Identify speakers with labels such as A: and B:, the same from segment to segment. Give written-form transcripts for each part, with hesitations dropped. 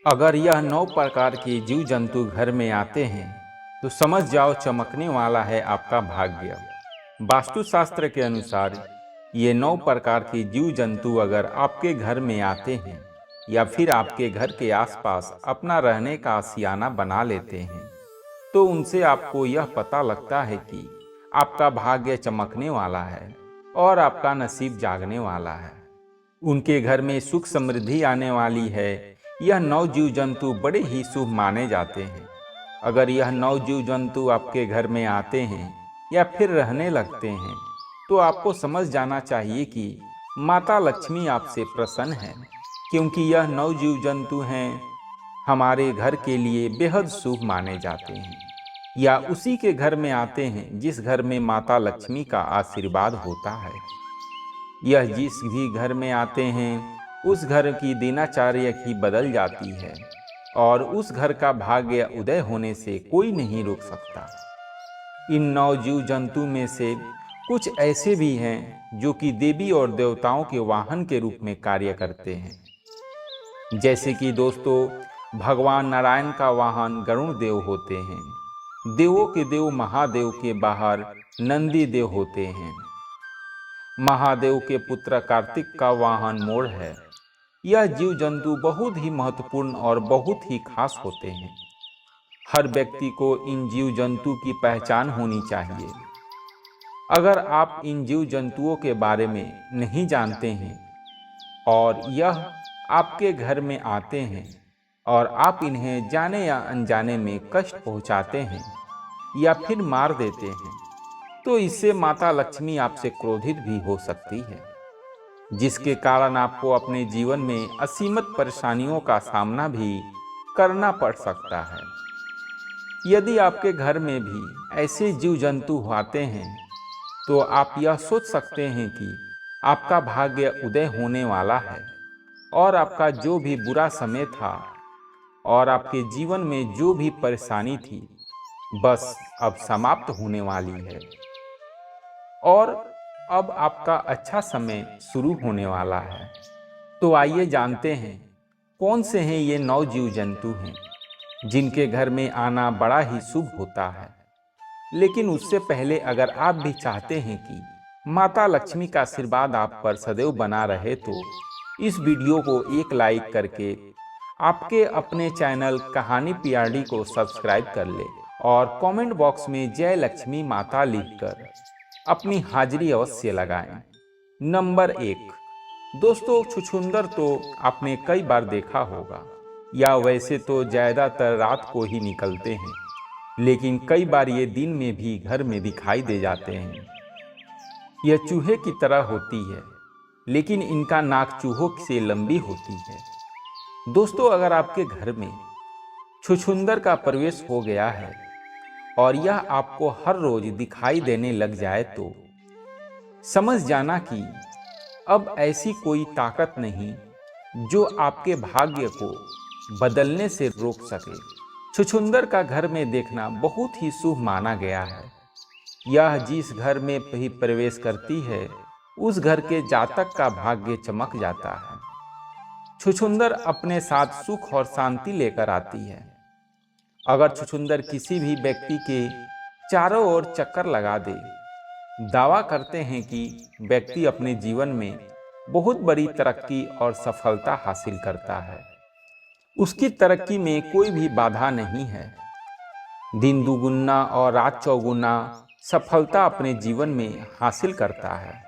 A: अगर यह 9 प्रकार के जीव जंतु घर में आते हैं तो समझ जाओ चमकने वाला है आपका भाग्य। वास्तुशास्त्र के अनुसार ये 9 प्रकार के जीव जंतु अगर आपके घर में आते हैं या फिर आपके घर के आसपास अपना रहने का आशियाना बना लेते हैं तो उनसे आपको यह पता लगता है कि आपका भाग्य चमकने वाला है और आपका नसीब जागने वाला है। उनके घर में सुख समृद्धि आने वाली है। यह 9 जीव जंतु बड़े ही शुभ माने जाते हैं। अगर यह 9 जीव जंतु आपके घर में आते हैं या फिर रहने लगते हैं तो आपको समझ जाना चाहिए कि माता लक्ष्मी आपसे प्रसन्न है, क्योंकि यह 9 जीव जंतु हैं हमारे घर के लिए बेहद शुभ माने जाते हैं या उसी के घर में आते हैं जिस घर में माता लक्ष्मी का आशीर्वाद होता है। यह जिस भी घर में आते हैं उस घर की दिनचर्या ही बदल जाती है और उस घर का भाग्य उदय होने से कोई नहीं रोक सकता। इन 9 जीव जंतु में से कुछ ऐसे भी हैं जो कि देवी और देवताओं के वाहन के रूप में कार्य करते हैं। जैसे कि दोस्तों, भगवान नारायण का वाहन गरुड़ देव होते हैं। देवों के देव महादेव के बाहर नंदी देव होते हैं। महादेव के पुत्र कार्तिक का वाहन मोर है। यह जीव जंतु बहुत ही महत्वपूर्ण और बहुत ही खास होते हैं। हर व्यक्ति को इन जीव जंतु की पहचान होनी चाहिए। अगर आप इन जीव जंतुओं के बारे में नहीं जानते हैं और यह आपके घर में आते हैं और आप इन्हें जाने या अनजाने में कष्ट पहुंचाते हैं या फिर मार देते हैं तो इससे माता लक्ष्मी आपसे क्रोधित भी हो सकती है, जिसके कारण आपको अपने जीवन में असीमित परेशानियों का सामना भी करना पड़ सकता है। यदि आपके घर में भी ऐसे जीव जंतु आते हैं तो आप यह सोच सकते हैं कि आपका भाग्य उदय होने वाला है और आपका जो भी बुरा समय था और आपके जीवन में जो भी परेशानी थी बस अब समाप्त होने वाली है और अब आपका अच्छा समय शुरू होने वाला है। तो आइए जानते हैं कौन से हैं ये 9 जीव जंतु हैं जिनके घर में आना बड़ा ही शुभ होता है। लेकिन उससे पहले अगर आप भी चाहते हैं कि माता लक्ष्मी का आशीर्वाद आप पर सदैव बना रहे तो इस वीडियो को एक लाइक करके आपके अपने चैनल कहानी पीआरडी को सब्सक्राइब कर ले और कमेंट बॉक्स में जय लक्ष्मी माता लिखकर अपनी हाजिरी अवश्य लगाएं। नंबर 1, दोस्तों, छुछुंदर तो आपने कई बार देखा होगा या वैसे तो ज़्यादातर रात को ही निकलते हैं, लेकिन कई बार ये दिन में भी घर में दिखाई दे जाते हैं। यह चूहे की तरह होती है, लेकिन इनका नाक चूहों से लंबी होती है। दोस्तों, अगर आपके घर में छुछुंदर का प्रवेश हो गया है और यह आपको हर रोज दिखाई देने लग जाए तो समझ जाना कि अब ऐसी कोई ताकत नहीं जो आपके भाग्य को बदलने से रोक सके। छुछुंदर का घर में देखना बहुत ही शुभ माना गया है। यह जिस घर में भी प्रवेश करती है उस घर के जातक का भाग्य चमक जाता है। छुछुंदर अपने साथ सुख और शांति लेकर आती है। अगर छुछुंदर किसी भी व्यक्ति के चारों ओर चक्कर लगा दे, दावा करते हैं कि व्यक्ति अपने जीवन में बहुत बड़ी तरक्की और सफलता हासिल करता है। उसकी तरक्की में कोई भी बाधा नहीं है। दिन दुगुना और रात चौगुना सफलता अपने जीवन में हासिल करता है।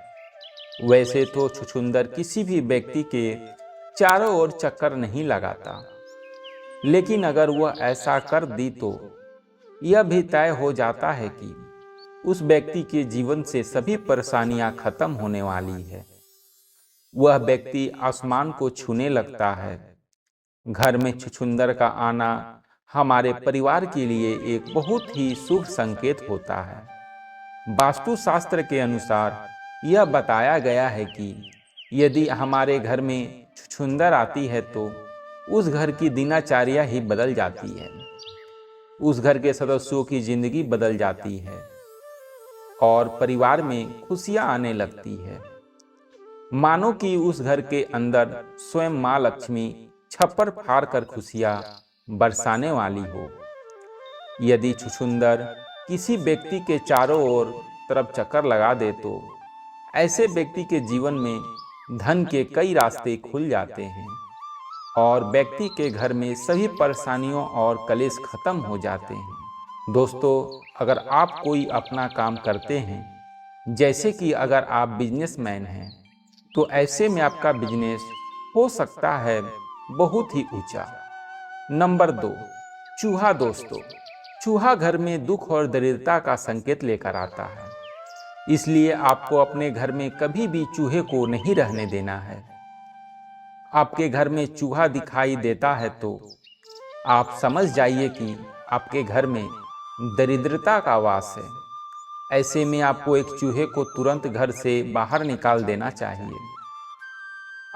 A: वैसे तो छुछुंदर किसी भी व्यक्ति के चारों ओर चक्कर नहीं लगाता, लेकिन अगर वह ऐसा कर दी तो यह भी तय हो जाता है कि उस व्यक्ति के जीवन से सभी परेशानियां खत्म होने वाली है। वह व्यक्ति आसमान को छूने लगता है। घर में छुछुंदर का आना हमारे परिवार के लिए एक बहुत ही शुभ संकेत होता है। वास्तुशास्त्र के अनुसार यह बताया गया है कि यदि हमारे घर में छुछुंदर आती है तो उस घर की दिनचर्या ही बदल जाती है। उस घर के सदस्यों की जिंदगी बदल जाती है और परिवार में खुशियां आने लगती है। मानो कि उस घर के अंदर स्वयं माँ लक्ष्मी छप्पर फाड़ कर खुशियाँ बरसाने वाली हो। यदि छुछुंदर किसी व्यक्ति के चारों ओर तरफ चक्कर लगा दे तो ऐसे व्यक्ति के जीवन में धन के कई रास्ते खुल जाते हैं और व्यक्ति के घर में सभी परेशानियों और कलेश खत्म हो जाते हैं। दोस्तों, अगर आप कोई अपना काम करते हैं, जैसे कि अगर आप बिजनेसमैन हैं, तो ऐसे में आपका बिजनेस हो सकता है बहुत ही ऊंचा। नंबर 2, चूहा। दोस्तों, चूहा घर में दुख और दरिद्रता का संकेत लेकर आता है, इसलिए आपको अपने घर में कभी भी चूहे को नहीं रहने देना है। आपके घर में चूहा दिखाई देता है तो आप समझ जाइए कि आपके घर में दरिद्रता का वास है। ऐसे में आपको एक चूहे को तुरंत घर से बाहर निकाल देना चाहिए।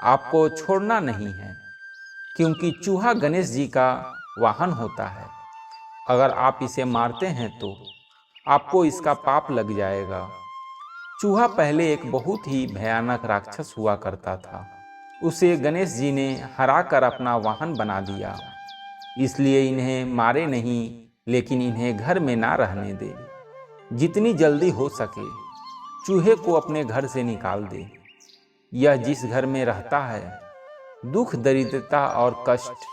A: आपको छोड़ना नहीं है, क्योंकि चूहा गणेश जी का वाहन होता है। अगर आप इसे मारते हैं तो आपको इसका पाप लग जाएगा। चूहा पहले एक बहुत ही भयानक राक्षस हुआ करता था। उसे गणेश जी ने हराकर अपना वाहन बना दिया। इसलिए इन्हें मारे नहीं, लेकिन इन्हें घर में ना रहने दे। जितनी जल्दी हो सके चूहे को अपने घर से निकाल दे। यह जिस घर में रहता है, दुख, दरिद्रता और कष्ट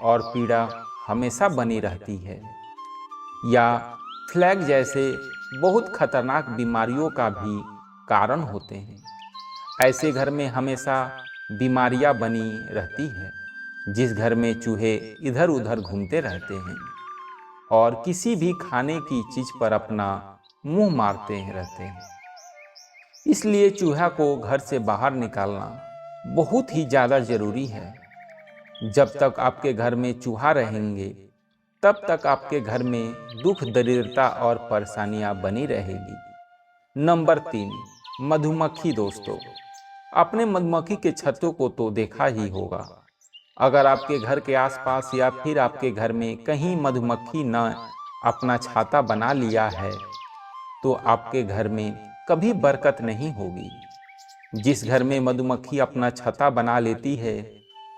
A: और पीड़ा हमेशा बनी रहती है, या फ्लैग जैसे बहुत खतरनाक बीमारियों का भी कारण होते हैं। ऐसे घर में हमेशा बीमारियां बनी रहती है। जिस घर में चूहे इधर उधर घूमते रहते हैं और किसी भी खाने की चीज पर अपना मुंह मारते रहते हैं, इसलिए चूहा को घर से बाहर निकालना बहुत ही ज़्यादा ज़रूरी है। जब तक आपके घर में चूहा रहेंगे, तब तक आपके घर में दुख, दरिद्रता और परेशानियां बनी रहेगी। नंबर 3, मधुमक्खी। दोस्तों, आपने मधुमक्खी के छत्तों को तो देखा ही होगा। अगर आपके घर के आसपास या फिर आपके घर में कहीं मधुमक्खी ने अपना छाता बना लिया है, तो आपके घर में कभी बरकत नहीं होगी। जिस घर में मधुमक्खी अपना छत्ता बना लेती है,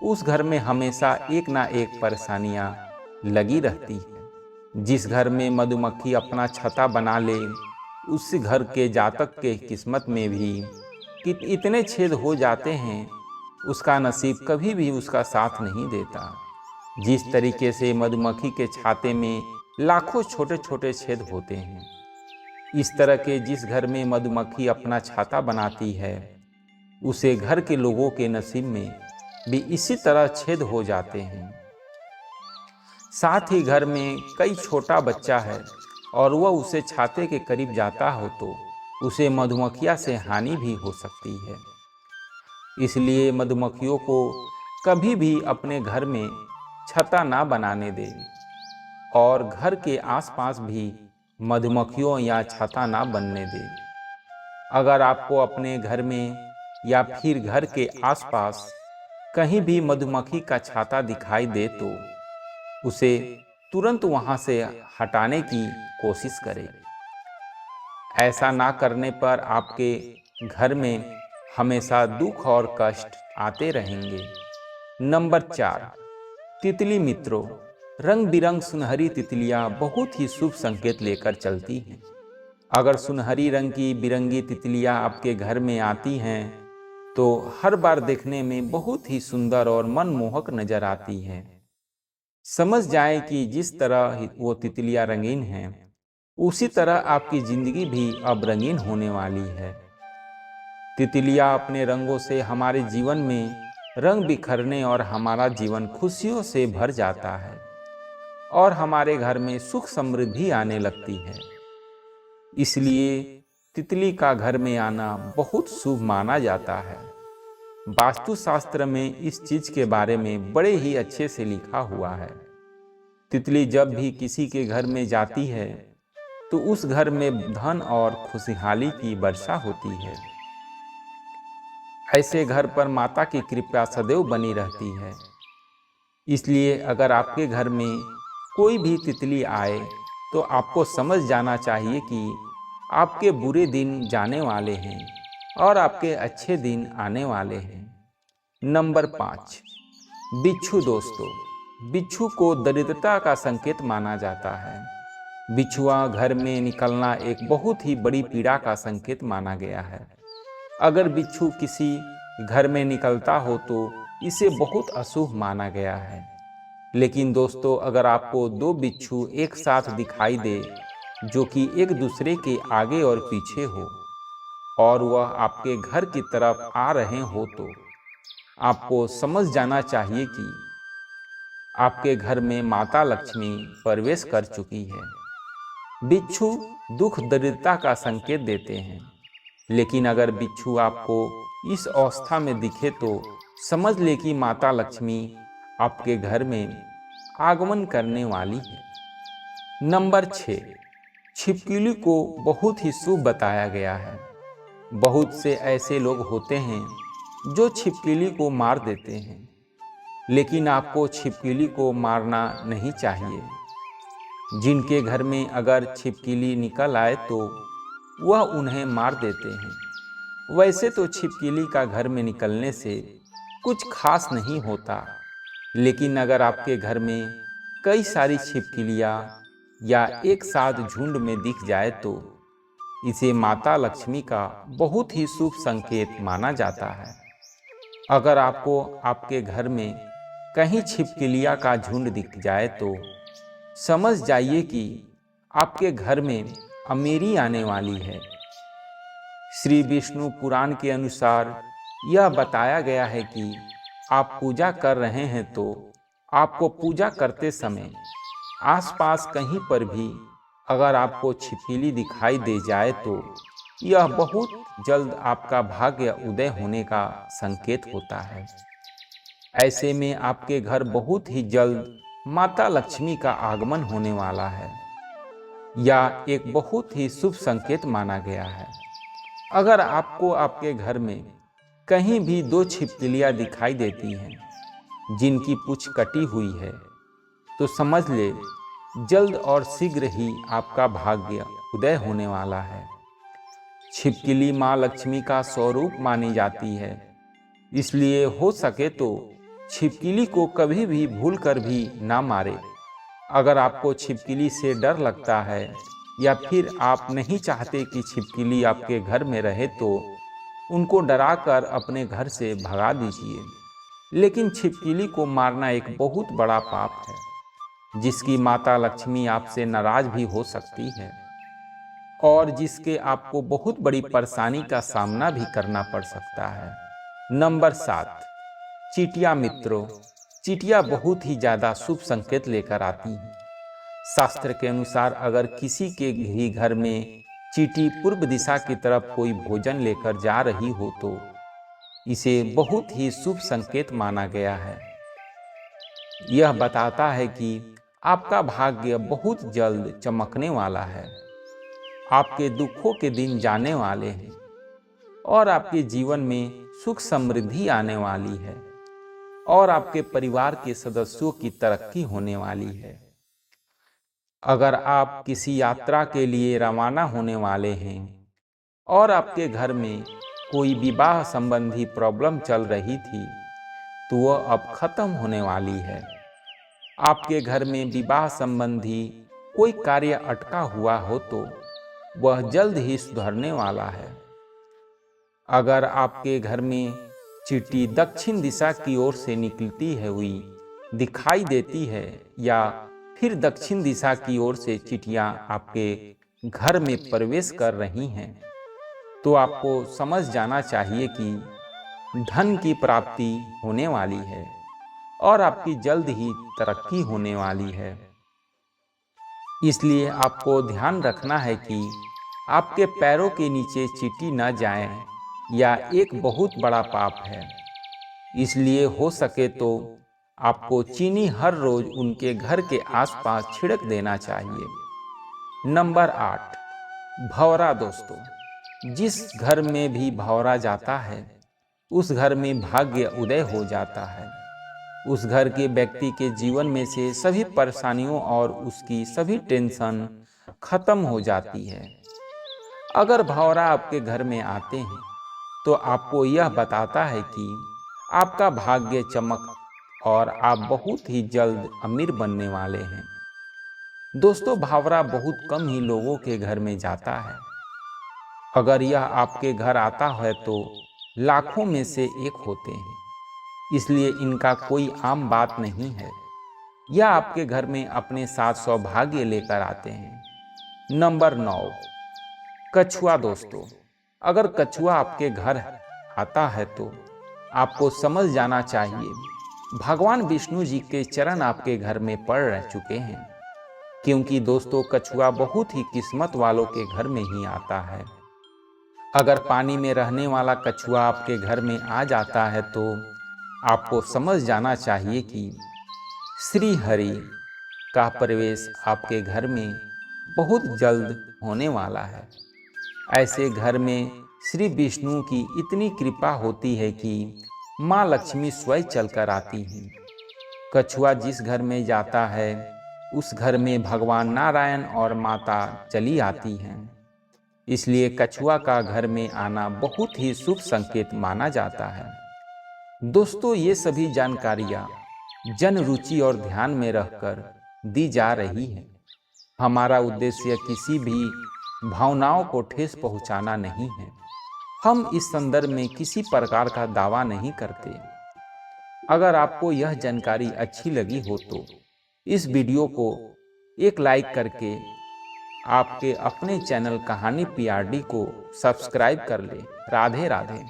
A: उस घर में हमेशा एक ना एक परेशानियां लगी रहती है। जिस घर में मधुमक्खी अपना छत्ता बना ले, उस घर के जातक के किस्मत में भी इतने छेद हो जाते हैं, उसका नसीब कभी भी उसका साथ नहीं देता। जिस तरीके से मधुमक्खी के छाते में लाखों छोटे छोटे छेद होते हैं, इस तरह के जिस घर में मधुमक्खी अपना छाता बनाती है, उसे घर के लोगों के नसीब में भी इसी तरह छेद हो जाते हैं। साथ ही घर में कई छोटा बच्चा है और वह उसे छाते के करीब जाता हो तो उसे मधुमक्खियां से हानि भी हो सकती है। इसलिए मधुमक्खियों को कभी भी अपने घर में छत्ता ना बनाने दें और घर के आसपास भी मधुमक्खियों या छत्ता ना बनने दें। अगर आपको अपने घर में या फिर घर के आसपास कहीं भी मधुमक्खी का छाता दिखाई दे तो उसे तुरंत वहां से हटाने की कोशिश करें। ऐसा ना करने पर आपके घर में हमेशा दुख और कष्ट आते रहेंगे। नंबर 4, तितली। मित्रों, रंग बिरंग सुनहरी तितलियां बहुत ही शुभ संकेत लेकर चलती हैं। अगर सुनहरी रंग की बिरंगी तितलियां आपके घर में आती हैं तो हर बार देखने में बहुत ही सुंदर और मनमोहक नजर आती हैं। समझ जाएं कि जिस तरह वो तितलियां रंगीन हैं, उसी तरह आपकी जिंदगी भी अब रंगीन होने वाली है। तितलियां अपने रंगों से हमारे जीवन में रंग बिखरने और हमारा जीवन खुशियों से भर जाता है और हमारे घर में सुख समृद्धि आने लगती है। इसलिए तितली का घर में आना बहुत शुभ माना जाता है। वास्तुशास्त्र में इस चीज के बारे में बड़े ही अच्छे से लिखा हुआ है। तितली जब भी किसी के घर में जाती है तो उस घर में धन और खुशहाली की वर्षा होती है। ऐसे घर पर माता की कृपा सदैव बनी रहती है। इसलिए अगर आपके घर में कोई भी तितली आए तो आपको समझ जाना चाहिए कि आपके बुरे दिन जाने वाले हैं और आपके अच्छे दिन आने वाले हैं। नंबर 5, बिच्छू दोस्तों, बिच्छू को दरिद्रता का संकेत माना जाता है। बिच्छुआ घर में निकलना एक बहुत ही बड़ी पीड़ा का संकेत माना गया है। अगर बिच्छू किसी घर में निकलता हो तो इसे बहुत अशुभ माना गया है। लेकिन दोस्तों, अगर आपको दो बिच्छू एक साथ दिखाई दे जो कि एक दूसरे के आगे और पीछे हो और वह आपके घर की तरफ आ रहे हो तो आपको समझ जाना चाहिए कि आपके घर में माता लक्ष्मी प्रवेश कर चुकी है। बिच्छू दुख दरिद्रता का संकेत देते हैं, लेकिन अगर बिच्छू आपको इस अवस्था में दिखे तो समझ ले कि माता लक्ष्मी आपके घर में आगमन करने वाली है। नंबर 6, छिपकली को बहुत ही शुभ बताया गया है। बहुत से ऐसे लोग होते हैं जो छिपकली को मार देते हैं, लेकिन आपको छिपकली को मारना नहीं चाहिए। जिनके घर में अगर छिपकली निकल आए तो वह उन्हें मार देते हैं। वैसे तो छिपकली का घर में निकलने से कुछ खास नहीं होता, लेकिन अगर आपके घर में कई सारी छिपकलियाँ या एक साथ झुंड में दिख जाए तो इसे माता लक्ष्मी का बहुत ही शुभ संकेत माना जाता है। अगर आपको आपके घर में कहीं छिपकलियाँ का झुंड दिख जाए तो समझ जाइए कि आपके घर में अमीरी आने वाली है। श्री विष्णु पुराण के अनुसार यह बताया गया है कि आप पूजा कर रहे हैं तो आपको पूजा करते समय आसपास कहीं पर भी अगर आपको छिपकली दिखाई दे जाए तो यह बहुत जल्द आपका भाग्य उदय होने का संकेत होता है। ऐसे में आपके घर बहुत ही जल्द माता लक्ष्मी का आगमन होने वाला है, या एक बहुत ही शुभ संकेत माना गया है। अगर आपको आपके घर में कहीं भी दो छिपकलियाँ दिखाई देती हैं जिनकी पूंछ कटी हुई है तो समझ ले जल्द और शीघ्र ही आपका भाग्य उदय होने वाला है। छिपकली माँ लक्ष्मी का स्वरूप मानी जाती है, इसलिए हो सके तो छिपकली को कभी भी भूल कर भी ना मारे। अगर आपको छिपकली से डर लगता है या फिर आप नहीं चाहते कि छिपकली आपके घर में रहे तो उनको डराकर अपने घर से भगा दीजिए। लेकिन छिपकली को मारना एक बहुत बड़ा पाप है, जिसकी माता लक्ष्मी आपसे नाराज भी हो सकती है और जिसके आपको बहुत बड़ी परेशानी का सामना भी करना पड़ सकता है। नंबर 7, चींटियां मित्रों, चींटियां बहुत ही ज्यादा शुभ संकेत लेकर आती हैं। शास्त्र के अनुसार अगर किसी के भी घर में चींटी पूर्व दिशा की तरफ कोई भोजन लेकर जा रही हो तो इसे बहुत ही शुभ संकेत माना गया है। यह बताता है कि आपका भाग्य बहुत जल्द चमकने वाला है, आपके दुखों के दिन जाने वाले हैं और आपके जीवन में सुख समृद्धि आने वाली है और आपके परिवार के सदस्यों की तरक्की होने वाली है। अगर आप किसी यात्रा के लिए रवाना होने वाले हैं और आपके घर में कोई विवाह संबंधी प्रॉब्लम चल रही थी तो वह अब खत्म होने वाली है। आपके घर में विवाह संबंधी कोई कार्य अटका हुआ हो तो वह जल्द ही सुधरने वाला है। अगर आपके घर में चींटी दक्षिण दिशा की ओर से निकलती है हुई दिखाई देती है या फिर दक्षिण दिशा की ओर से चींटियां आपके घर में प्रवेश कर रही हैं तो आपको समझ जाना चाहिए कि धन की प्राप्ति होने वाली है और आपकी जल्द ही तरक्की होने वाली है। इसलिए आपको ध्यान रखना है कि आपके पैरों के नीचे चींटी न जाएं, या एक बहुत बड़ा पाप है। इसलिए हो सके तो आपको चीनी हर रोज उनके घर के आसपास छिड़क देना चाहिए। नंबर 8, भंवरा दोस्तों, जिस घर में भी भंवरा जाता है उस घर में भाग्य उदय हो जाता है। उस घर के व्यक्ति के जीवन में से सभी परेशानियों और उसकी सभी टेंशन खत्म हो जाती है। अगर भंवरा आपके घर में आते हैं तो आपको यह बताता है कि आपका भाग्य चमक और आप बहुत ही जल्द अमीर बनने वाले हैं। दोस्तों, भावरा बहुत कम ही लोगों के घर में जाता है। अगर यह आपके घर आता है तो लाखों में से एक होते हैं, इसलिए इनका कोई आम बात नहीं है। यह आपके घर में अपने साथ सौभाग्य लेकर आते हैं। नंबर 9, कछुआ। दोस्तों, अगर कछुआ आपके घर आता है तो आपको समझ जाना चाहिए भगवान विष्णु जी के चरण आपके घर में पड़ रह चुके हैं। क्योंकि दोस्तों, कछुआ बहुत ही किस्मत वालों के घर में ही आता है। अगर पानी में रहने वाला कछुआ आपके घर में आ जाता है तो आपको समझ जाना चाहिए कि श्री हरि का प्रवेश आपके घर में बहुत जल्द होने वाला है। ऐसे घर में श्री विष्णु की इतनी कृपा होती है कि माँ लक्ष्मी स्वयं चलकर आती हैं। कछुआ जिस घर में जाता है उस घर में भगवान नारायण और माता चली आती हैं। इसलिए कछुआ का घर में आना बहुत ही शुभ संकेत माना जाता है। दोस्तों, ये सभी जानकारियाँ जन रुचि और ध्यान में रखकर दी जा रही है। हमारा उद्देश्य किसी भी भावनाओं को ठेस पहुंचाना नहीं है। हम इस संदर्भ में किसी प्रकार का दावा नहीं करते। अगर आपको यह जानकारी अच्छी लगी हो तो इस वीडियो को एक लाइक करके आपके अपने चैनल कहानी पीआरडी को सब्सक्राइब कर ले। राधे राधे।